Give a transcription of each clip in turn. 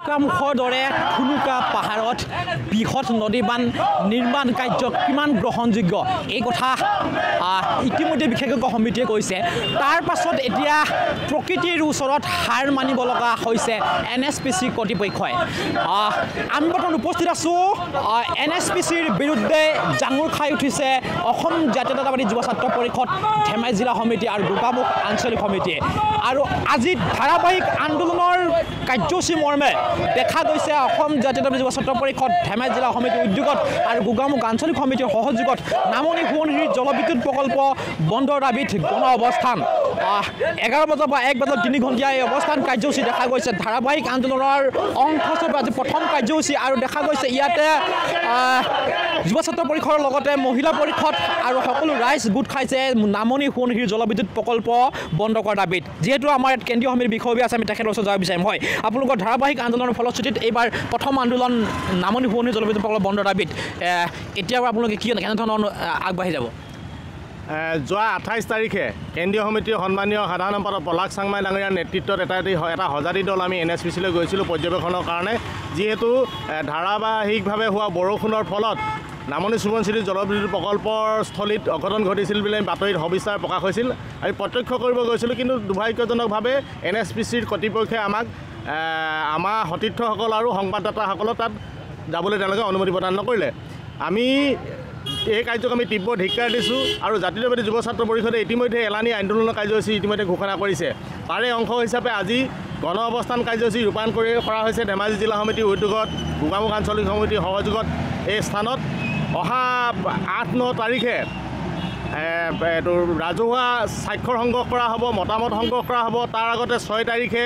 গোকামুখৰ দৰে থুনুকা পাহাৰত বৃহৎ নদীবান নিৰ্মাণ কাৰ্য কিমান গ্ৰহণযোগ্য এই কথা ইতিমধ্যে বিশেষজ্ঞ সমিতিয়ে কৈছে। তাৰ পাছত এতিয়া প্ৰকৃতিৰ ওচৰত হাৰ মানিব লগা হৈছে NSPC কৰ্তৃপক্ষই। আমি বৰ্তমান উপস্থিত আছোঁ NSPCৰ বিৰুদ্ধে জাঙুৰ খাই উঠিছে অসম জাতীয়তাবাদী যুৱ ছাত্ৰ পৰিষদ ধেমাজি জিলা সমিতি আৰু গোকামুখ আঞ্চলিক সমিতিয়ে। আৰু আজি ধাৰাবাহিক আন্দোলনৰ কাৰ্যসূচী মৰ্মে দেখা গৈছে অসম জাতীয়তাবাদী যুৱ ছাত্ৰ পৰিষদ ধেমাজি জিলা সমিতিৰ উদ্যোগত আৰু গোকামুখ আঞ্চলিক সমিতিৰ সহযোগত নামনি সোৱণশিৰি জলবিদ্যুৎ প্ৰকল্প বন্ধৰ দাবীত গণ অৱস্থান 11 বজাৰ পৰা 1 বজাত 3 ঘণ্টীয়া এই অৱস্থান কাৰ্যসূচী দেখা গৈছে। ধাৰাবাহিক আন্দোলনৰ অংশ হিচাপে আজি প্ৰথম কাৰ্যসূচী আৰু দেখা গৈছে ইয়াতে যুৱ ছাত্ৰ পৰিষদৰ লগতে মহিলা পৰিষদ আৰু সকলো ৰাইজ গোট খাইছে নামনি সোৱণশিৰি জলবিদ্যুৎ প্ৰকল্প বন্ধ কৰাৰ দাবীত। যিহেতু আমাৰ ইয়াত কেন্দ্ৰীয় সমিতিৰ বিষয়ববীয়া আছে, আমি তেখেতৰ ওচৰত যাব বিচাৰিম। হয়, আপোনালোকৰ ধাৰাবাহিক আন্দোলনৰ ফলশ্ৰুতিত এইবাৰ প্ৰথম আন্দোলন নামনি সোৱণশিৰি জলবিদ্যুৎ প্ৰকল্প বন্ধৰ দাবীত এতিয়া আপোনালোকে কেনেধৰণৰ আগবাঢ়ি যাব? যোৱা 28 তাৰিখে কেন্দ্ৰীয় সমিতিৰ সন্মানীয় সাধাৰণ সম্পাদক পলাশ চাংমাই ডাঙৰীয়াৰ নেতৃত্বত এটা সঁজাতি দল আমি NSPCলৈ গৈছিলোঁ পৰ্যবেক্ষণৰ কাৰণে। যিহেতু ধাৰাবাহিকভাৱে হোৱা বৰষুণৰ ফলত নামনি সোৱণশিৰি জলবিদ্যুৎ প্ৰকল্পৰ স্থলীত অঘটন ঘটিছিল বুলি বাতৰিত সবিস্তাৰ প্ৰকাশ হৈছিল। আমি প্ৰত্যক্ষ কৰিব গৈছিলোঁ, কিন্তু দুৰ্ভাগ্যজনকভাৱে NSPCৰ কৰ্তৃপক্ষই আমাক আমাৰ সতীৰ্থসকল আৰু সংবাদদাতাসকলক তাত যাবলৈ তেওঁলোকে অনুমতি প্ৰদান নকৰিলে। আমি এই কাৰ্যক আমি তীব্ৰ ধিক্কাৰ দিছোঁ আৰু জাতীয়তাবাদী যুৱ ছাত্ৰ পৰিষদে ইতিমধ্যে এলানি আন্দোলনৰ কাৰ্যসূচী ইতিমধ্যে ঘোষণা কৰিছে। তাৰে অংশ হিচাপে আজি গণ অৱস্থান কাৰ্যসূচী ৰূপায়ণ কৰা হৈছে ধেমাজি জিলা সমিতিৰ উদ্যোগত গোকামুখ আঞ্চলিক সমিতিৰ সহযোগত। এই স্থানত অহা 8-9 তাৰিখে এইটো ৰাজহুৱা স্বাক্ষৰ সংগ্ৰহ কৰা হ'ব, মতামত সংগ্ৰহ কৰা হ'ব। তাৰ আগতে 6 তাৰিখে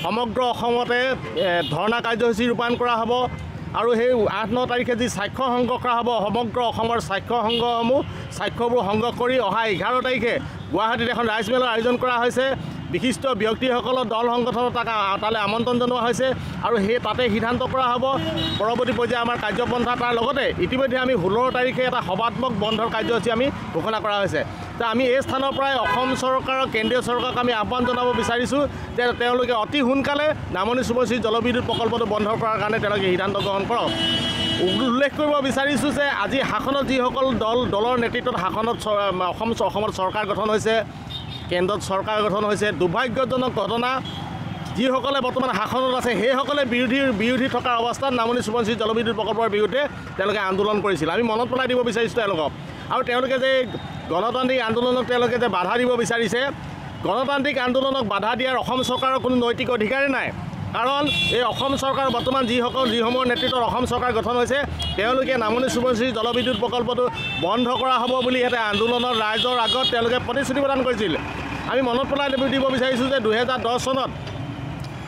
সমগ্ৰ অসমতে ধৰ্ণা কাৰ্যসূচী ৰূপায়ণ কৰা হ'ব। আৰু সেই 8-9 তাৰিখে যি স্বাক্ষৰ সংগ্ৰহ কৰা হ'ব, সমগ্ৰ অসমৰ স্বাক্ষৰবোৰ সংগ্ৰহ কৰি অহা 11 তাৰিখে গুৱাহাটীত এখন ৰাইজমেলৰ আয়োজন কৰা হৈছে। বিশিষ্ট ব্যক্তিসকলৰ দল সংগঠনৰ তালৈ আমন্ত্ৰণ জনোৱা হৈছে আৰু সেই তাতে সিদ্ধান্ত কৰা হ'ব পৰৱৰ্তী পৰ্যায়ে আমাৰ কাৰ্যপন্থা। তাৰ লগতে ইতিমধ্যে আমি 16 তাৰিখে এটা সভাত্মক বন্ধৰ কাৰ্যসূচী আমি ঘোষণা কৰা হৈছে। তো আমি এই স্থানৰ পৰাই অসম চৰকাৰক কেন্দ্ৰীয় চৰকাৰক আমি আহ্বান জনাব বিচাৰিছোঁ যে তেওঁলোকে অতি সোনকালে নামনি সোৱণশিৰি জলবিদ্যুৎ প্ৰকল্পটো বন্ধ কৰাৰ কাৰণে তেওঁলোকে সিদ্ধান্ত গ্ৰহণ কৰক। উল্লেখ কৰিব বিচাৰিছোঁ যে আজি শাসনত যিসকল দলৰ নেতৃত্বত অসমত চৰকাৰ গঠন হৈছে, কেন্দ্ৰত চৰকাৰ গঠন হৈছে, দুৰ্ভাগ্যজনক ঘটনা। যিসকলে বৰ্তমান শাসনত আছে সেইসকলে বিৰোধী থকাৰ অৱস্থাত নামনি সোৱণশিৰি জলবিদ্যুৎ প্ৰকল্পৰ বিৰুদ্ধে তেওঁলোকে আন্দোলন কৰিছিল। আমি মনত পেলাই দিব বিচাৰিছোঁ তেওঁলোকক। আৰু তেওঁলোকে যে গণতান্ত্ৰিক আন্দোলনক তেওঁলোকে যে বাধা দিব বিচাৰিছে, গণতান্ত্ৰিক আন্দোলনক বাধা দিয়াৰ অসম চৰকাৰৰ কোনো নৈতিক অধিকাৰেই নাই। কাৰণ এই অসম চৰকাৰ বৰ্তমান যিসমূহৰ নেতৃত্বত অসম চৰকাৰ গঠন হৈছে তেওঁলোকে নামনি সোৱণশিৰি জলবিদ্যুৎ প্ৰকল্পটো বন্ধ কৰা হ'ব বুলি সিহঁতে আন্দোলনৰ ৰাইজৰ আগত তেওঁলোকে প্ৰতিশ্ৰুতি প্ৰদান কৰিছিল। আমি মনত পেলাই দিব বিচাৰিছোঁ যে 2010 চনত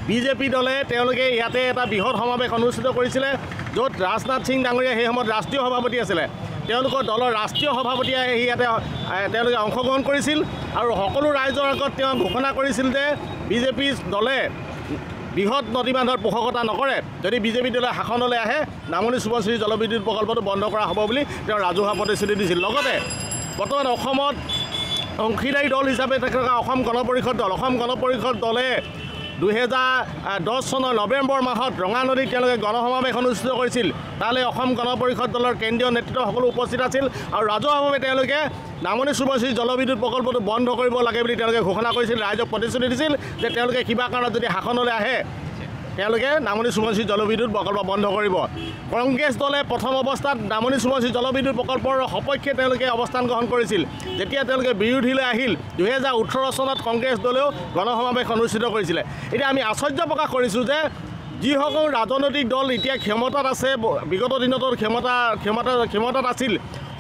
BJP দলে তেওঁলোকে ইয়াতে এটা বৃহৎ সমাৱেশ অনুষ্ঠিত কৰিছিলে, য'ত ৰাজনাথ সিং ডাঙৰীয়া সেই সময়ত ৰাষ্ট্ৰীয় সভাপতি আছিলে। তেওঁলোকৰ দলৰ ৰাষ্ট্ৰীয় সভাপতিয়ে ইয়াতে তেওঁলোকে অংশগ্ৰহণ কৰিছিল আৰু সকলো ৰাইজৰ আগত তেওঁ ঘোষণা কৰিছিল যে BJP দলে বৃহৎ নদীবান্ধৰ পোষকতা নকৰে। যদি BJP দলে শাসনলৈ আহে নামনি সোৱণশিৰি জলবিদ্যুৎ প্ৰকল্পটো বন্ধ কৰা হ'ব বুলি তেওঁ ৰাজহুৱা প্ৰতিশ্ৰুতি দিছিল। লগতে বৰ্তমান অসমত অংশীদাৰী দল হিচাপে থকা অসম গণ পৰিষদ দলে 2010 চনৰ নৱেম্বৰ মাহত ৰঙানদীত তেওঁলোকে গণসমাৱেশ অনুষ্ঠিত কৰিছিল। তালৈ অসম গণ পৰিষদ দলৰ কেন্দ্ৰীয় নেতৃত্ব সকলো উপস্থিত আছিল আৰু ৰাজহুৱাভাৱে তেওঁলোকে নামনি সোৱণশিৰি জলবিদ্যুৎ প্ৰকল্পটো বন্ধ কৰিব লাগে বুলি তেওঁলোকে ঘোষণা কৰিছিল, ৰাইজক প্ৰতিশ্ৰুতি দিছিল যে তেওঁলোকে কিবা কাৰণত যদি শাসনলৈ আহে তেওঁলোকে নামনি সোৱণশিৰি জলবিদ্যুৎ প্ৰকল্প বন্ধ কৰিব। কংগ্ৰেছ দলে প্ৰথম অৱস্থাত নামনি সোৱণশিৰি জলবিদ্যুৎ প্ৰকল্পৰ সপক্ষে তেওঁলোকে অৱস্থান গ্ৰহণ কৰিছিল। যেতিয়া তেওঁলোকে বিৰোধীলৈ আহিল 2018 চনত কংগ্ৰেছ দলেও গণসমাৱেশ অনুষ্ঠিত কৰিছিলে। এতিয়া আমি আশ্চৰ্য প্ৰকাশ কৰিছোঁ যে যিসকল ৰাজনৈতিক দল এতিয়া ক্ষমতাত আছে, বিগত দিনতো ক্ষমতাত আছিল,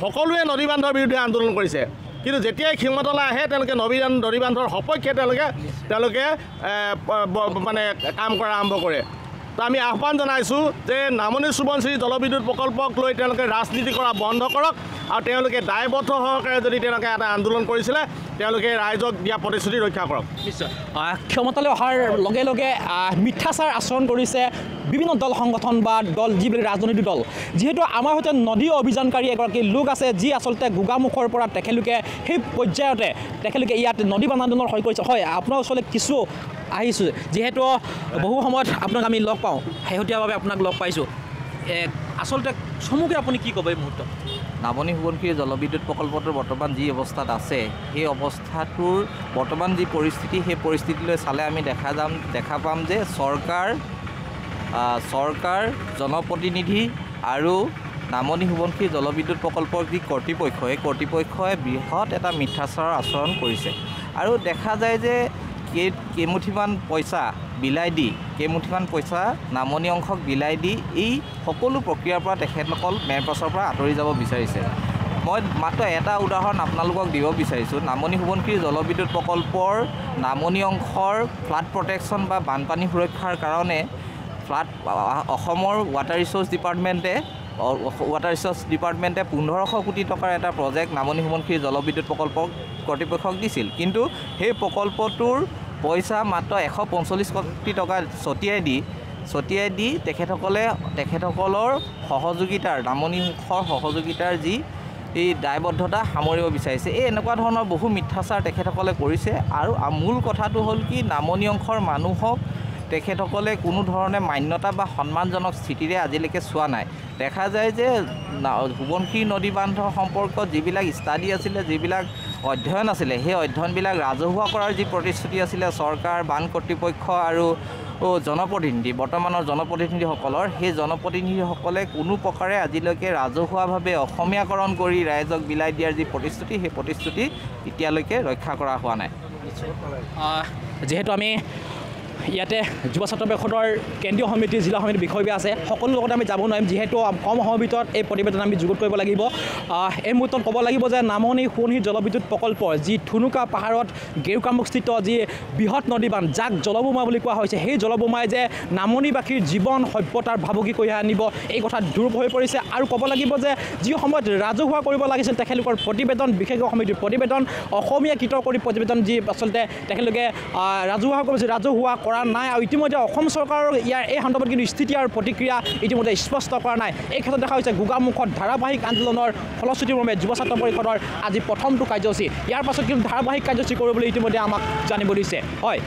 সকলোৱে নদীবান্ধৰ বিৰুদ্ধে আন্দোলন কৰিছে। কিন্তু যেতিয়াই ক্ষমতালৈ আহে তেওঁলোকে নদীবান্ধৰ সপক্ষে তেওঁলোকে মানে কাম কৰা আৰম্ভ কৰে। তো আমি আহ্বান জনাইছোঁ যে নামনি সোৱণশিৰি জলবিদ্যুৎ প্ৰকল্পক লৈ তেওঁলোকে ৰাজনীতি কৰা বন্ধ কৰক আৰু তেওঁলোকে দায়বদ্ধ সহকাৰে যদি তেওঁলোকে এটা আন্দোলন কৰিছিলে তেওঁলোকে ৰাইজক দিয়া প্ৰতিশ্ৰুতি ৰক্ষা কৰক। নিশ্চয় ক্ষমতালৈ অহাৰ লগে লগে মিথ্যাচাৰ আচৰণ কৰিছে বিভিন্ন দল সংগঠন বা দল যিবিলাক ৰাজনৈতিক দল। যিহেতু আমাৰ সৈতে নদী অভিযানকাৰী এগৰাকী লোক আছে যি আচলতে গোগামুখৰ পৰা তেখেতলোকে সেই পৰ্যায়তে ইয়াত নদী বান আন্দোলনৰ হৈ কৰিছে। হয়, আপোনাৰ ওচৰলৈ কিছু আহিছোঁ যিহেতু বহু সময়ত আপোনাক আমি লগ পাওঁ শেহতীয়াভাৱে আপোনাক লগ পাইছোঁ আচলতে চমুকৈ আপুনি কি ক'ব এই মুহূৰ্তত নামনি সোৱণশিৰি জলবিদ্যুৎ প্ৰকল্পটোৰ বৰ্তমান যি অৱস্থাত আছে সেই অৱস্থাটোৰ বৰ্তমান যি পৰিস্থিতি সেই পৰিস্থিতিলৈ চালে আমি দেখা পাম যে চৰকাৰ জনপ্ৰতিনিধি আৰু নামনি সোৱণশিৰি জলবিদ্যুৎ প্ৰকল্পৰ যি কৰ্তৃপক্ষ এই কৰ্তৃপক্ষই বৃহৎ এটা মিথ্যাচাৰৰ আচৰণ কৰিছে আৰু দেখা যায় যে কেইমুঠিমান পইচা বিলাই দি নামনি অংশক বিলাই দি এই সকলো প্ৰক্ৰিয়াৰ পৰা তেখেতসকল মেৰপাছৰ পৰা আঁতৰি যাব বিচাৰিছে মই মাত্ৰ এটা উদাহৰণ আপোনালোকক দিব বিচাৰিছোঁ নামনি সোৱণশিৰি জলবিদ্যুৎ প্ৰকল্পৰ নামনি অংশৰ ফ্লাড প্ৰটেকশ্যন বা বানপানী সুৰক্ষাৰ কাৰণে অসমৰ ৱাটাৰ ৰিচোৰ্চ ডিপাৰ্টমেণ্টে 1500 কোটি টকাৰ এটা প্ৰজেক্ট নামনি সোৱণশিৰি জলবিদ্যুৎ প্ৰকল্প কৰ্তৃপক্ষক দিছিল কিন্তু সেই প্ৰকল্পটোৰ পইচা মাত্ৰ 145 কোটি টকা ছটিয়াই দি তেখেতসকলৰ সহযোগিতাৰ নামনি অংশৰ সহযোগিতাৰ যি এই দায়বদ্ধতা সামৰিব বিচাৰিছে এই এনেকুৱা ধৰণৰ বহু মিথ্যাচাৰ তেখেতসকলে কৰিছে আৰু মূল কথাটো হ'ল কি নামনি অংশৰ মানুহক তেখেতসকলে কোনো ধৰণে মান্যতা বা সন্মানজনক স্থিতিৰে আজিলৈকে চোৱা নাই দেখা যায় যে সোৱণশিৰি নদী বান্ধৰ সম্পৰ্কত যিবিলাক ষ্টাডি আছিলে যিবিলাক অধ্যয়ন আছিলে সেই অধ্যয়নবিলাক ৰাজহুৱা কৰাৰ যি প্ৰতিশ্ৰুতি আছিলে চৰকাৰ বান কৰ্তৃপক্ষ আৰু জনপ্ৰতিনিধি বৰ্তমানৰ জনপ্ৰতিনিধিসকলৰ সেই জনপ্ৰতিনিধিসকলে কোনো প্ৰকাৰে আজিলৈকে ৰাজহুৱাভাৱে অসমীয়াকৰণ কৰি ৰাইজক বিলাই দিয়াৰ যি প্ৰতিশ্ৰুতি সেই প্ৰতিশ্ৰুতি এতিয়ালৈকে ৰক্ষা কৰা হোৱা নাই যিহেতু আমি ইয়াতে যুৱ ছাত্ৰ পৰিষদৰ কেন্দ্ৰীয় সমিতি জিলা সমিতিৰ বিষয়ববীয়া আছে সকলো লগত আমি যাব নোৱাৰিম যিহেতু কম সময়ৰ ভিতৰত এই প্ৰতিবেদন আমি যুগুত কৰিব লাগিব এই মুহূৰ্তত ক'ব লাগিব যে নামনি সোৱণশিৰি জলবিদ্যুৎ প্ৰকল্প যি ঠুনুকা পাহাৰত গেৰুকামুখস্থিত যি বৃহৎ নদীবান্ধ যাক জলবোমা বুলি কোৱা হৈছে সেই জলবোমাই যে নামনিবাসীৰ জীৱন সভ্যতাৰ ভাবুকি কঢ়িয়াই আনিব এই কথা দূৰ হৈ পৰিছে আৰু ক'ব লাগিব যে যি সময়ত ৰাজহুৱা কৰিব লাগিছিল তেখেতলোকৰ প্ৰতিবেদন বিশেষজ্ঞ সমিতিৰ প্ৰতিবেদন অসমীয়াকৃত কৰি প্ৰতিবেদন যি আচলতে তেখেতলোকে ৰাজহুৱা কৰিছে ৰাজহুৱা কৰা নাই আৰু ইতিমধ্যে অসম চৰকাৰৰ ইয়াৰ এই সন্দৰ্ভত কিন্তু স্থিতি আৰু প্ৰতিক্ৰিয়া ইতিমধ্যে স্পষ্ট কৰা নাই এই ক্ষেত্ৰত দেখা হৈছে গোগামুখত ধাৰাবাহিক আন্দোলনৰ ফলশ্ৰুতিমৰ্মে যুৱ ছাত্ৰ পৰিষদৰ আজি প্ৰথমটো কাৰ্যসূচী ইয়াৰ পাছত কিন্তু ধাৰাবাহিক কাৰ্যসূচী কৰিবলৈ ইতিমধ্যে আমাক জানিব দিছে হয়